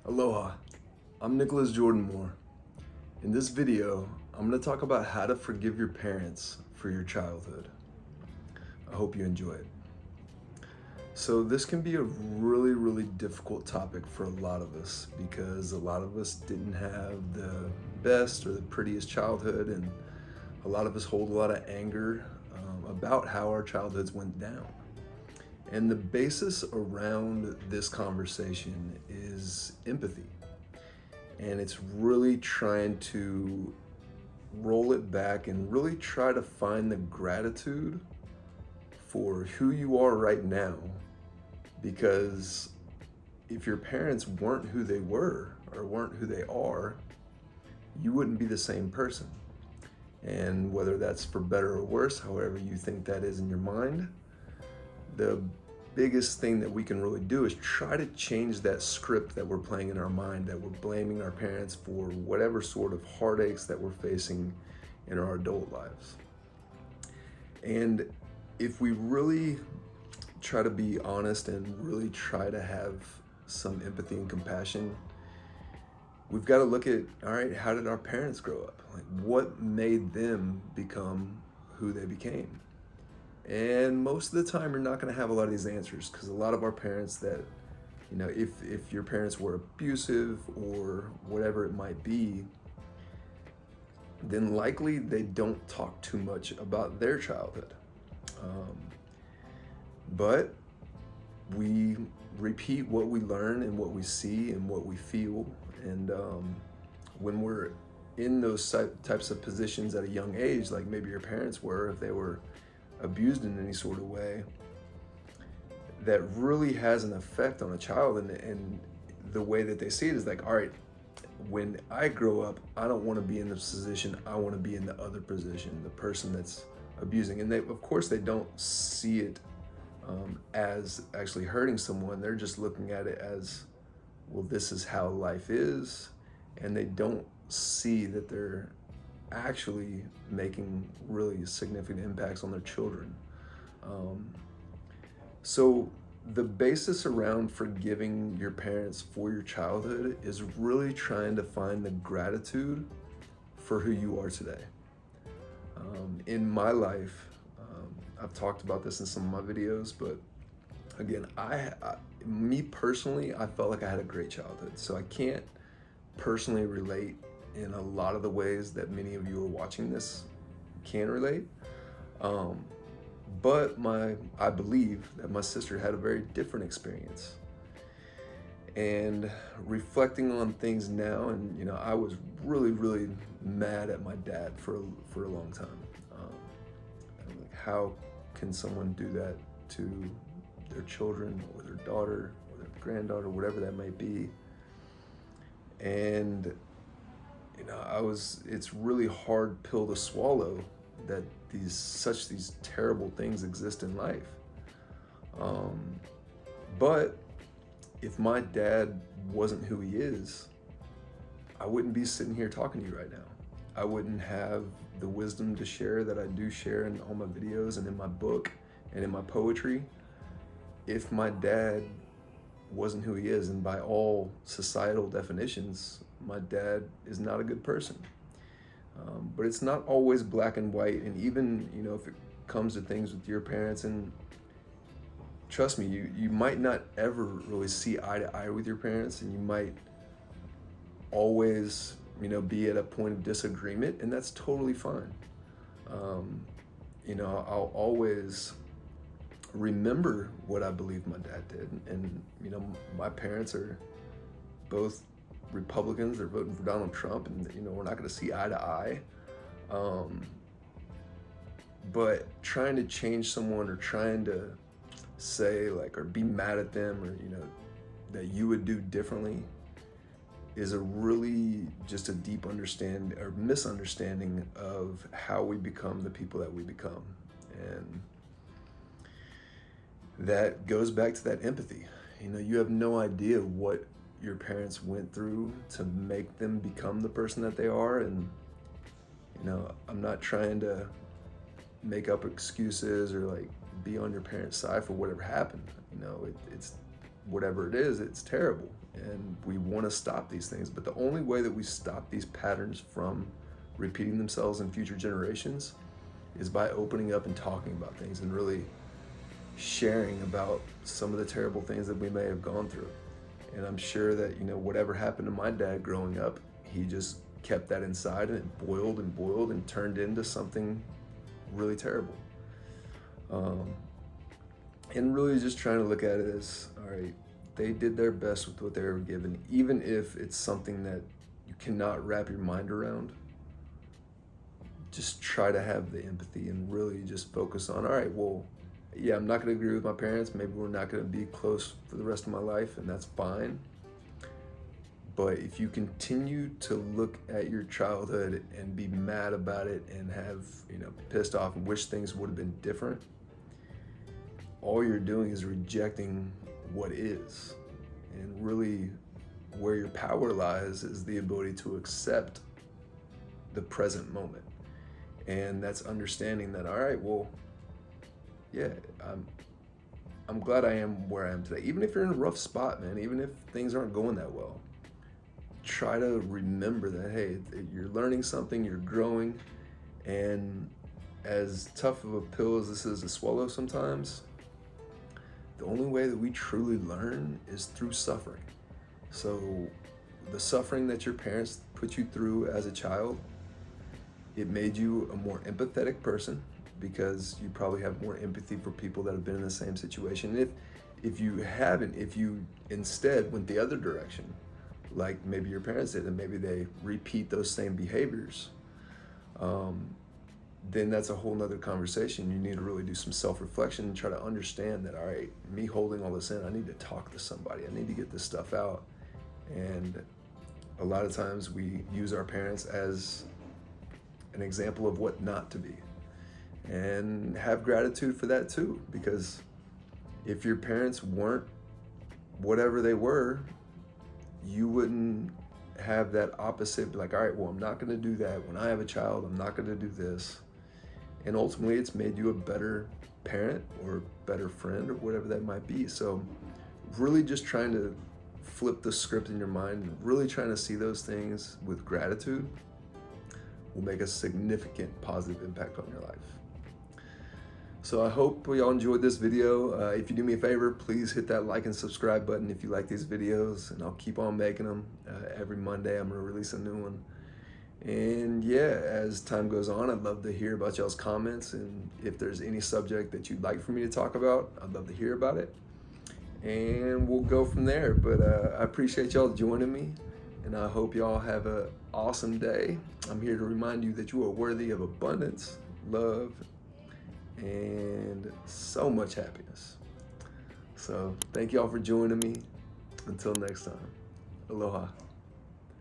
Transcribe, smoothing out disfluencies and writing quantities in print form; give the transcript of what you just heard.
Aloha, I'm Nicholas Jordan Moore. In this video, I'm going to talk about how to forgive your parents for your childhood. I hope you enjoy it. So this can be a really difficult topic for a lot of us because a lot of us didn't have the best or the prettiest childhood, and a lot of us hold a lot of anger about how our childhoods went down. And the basis around this conversation is empathy. And it's really trying to roll it back and really try to find the gratitude for who you are right now. Because if your parents weren't who they were or weren't who they are, you wouldn't be the same person. And whether that's for better or worse, however you think that is in your mind, the biggest thing that we can really do is try to change that script that we're playing in our mind, that we're blaming our parents for whatever sort of heartaches that we're facing in our adult lives. And if we really try to be honest and really try to have some empathy and compassion, we've got to look at, all right, how did our parents grow up? Like, what made them become who they became? And most of the time, you're not going to have a lot of these answers, because a lot of our parents that, if your parents were abusive or whatever it might be, then likely they don't talk too much about their childhood. But we repeat what we learn and what we see and what we feel. And when we're in those types of positions at a young age, like maybe your parents were, if they were abused in any sort of way, that really has an effect on a child. And the way that they see it is like, all right, when I grow up, I don't want to be in this position. I want to be in the other position, the person that's abusing. And of course, they don't see it as actually hurting someone. They're just looking at it as, well, this is how life is. And they don't see that they're actually making really significant impacts on their children. So the basis around forgiving your parents for your childhood is really trying to find the gratitude for who you are today. In my life, I've talked about this in some of my videos, but again, me personally, I felt like I had a great childhood. So I can't personally relate in a lot of the ways that many of you who are watching this can relate. But I believe that my sister had a very different experience. And reflecting on things now, and I was really mad at my dad for a long time. Like, how can someone do that to their children or their daughter or their granddaughter, whatever that may be? And it's really hard pill to swallow that these terrible things exist in life. But if my dad wasn't who he is, I wouldn't be sitting here talking to you right now. I wouldn't have the wisdom to share that I do share in all my videos and in my book and in my poetry if my dad wasn't who he is. And by all societal definitions, my dad is not a good person. But it's not always black and white. And even, if it comes to things with your parents, and trust me, you might not ever really see eye to eye with your parents, and you might always, be at a point of disagreement, and that's totally fine. I'll always remember what I believe my dad did. And, my parents are both Republicans. They're voting for Donald Trump, and, we're not going to see eye to eye. But trying to change someone or trying to say, like, or be mad at them, or, that you would do differently, is a really just a deep understanding or misunderstanding of how we become the people that we become. And that goes back to that empathy. You have no idea what your parents went through to make them become the person that they are. And I'm not trying to make up excuses or like be on your parents' side for whatever happened. It's whatever it is, it's terrible. And we want to stop these things. But the only way that we stop these patterns from repeating themselves in future generations is by opening up and talking about things and really sharing about some of the terrible things that we may have gone through. And I'm sure that, you know, whatever happened to my dad growing up, he just kept that inside, and it boiled and boiled and turned into something really terrible. And really just trying to look at it as, all right, they did their best with what they were given, even if it's something that you cannot wrap your mind around. Just try to have the empathy and really just focus on, all right, well, yeah, I'm not going to agree with my parents. Maybe we're not going to be close for the rest of my life, and that's fine. But if you continue to look at your childhood and be mad about it and have, you know, pissed off and wish things would have been different, all you're doing is rejecting what is. And really, where your power lies is the ability to accept the present moment. And that's understanding that, all right, well, yeah, I'm glad I am where I am today. Even if you're in a rough spot, man, even if things aren't going that well, try to remember that, hey, you're learning something, you're growing, and as tough of a pill as this is to swallow sometimes, the only way that we truly learn is through suffering. So the suffering that your parents put you through as a child, it made you a more empathetic person, because you probably have more empathy for people that have been in the same situation. If you haven't, if you instead went the other direction, like maybe your parents did, and maybe they repeat those same behaviors, then that's a whole nother conversation. You need to really do some self-reflection and try to understand that, all right, me holding all this in, I need to talk to somebody. I need to get this stuff out. And a lot of times we use our parents as an example of what not to be. And have gratitude for that too, because if your parents weren't whatever they were, you wouldn't have that opposite, like, all right, well, I'm not going to do that. When I have a child, I'm not going to do this. And ultimately, it's made you a better parent or better friend or whatever that might be. So really just trying to flip the script in your mind and really trying to see those things with gratitude will make a significant positive impact on your life. So I hope y'all enjoyed this video. If you do me a favor, please hit that like and subscribe button if you like these videos, and I'll keep on making them. Every Monday I'm gonna release a new one. And yeah, as time goes on, I'd love to hear about y'all's comments, and if there's any subject that you'd like for me to talk about, I'd love to hear about it. And we'll go from there. But I appreciate y'all joining me, and I hope y'all have an awesome day. I'm here to remind you that you are worthy of abundance, love, and so much happiness. So thank y'all for joining me. Until next time, aloha.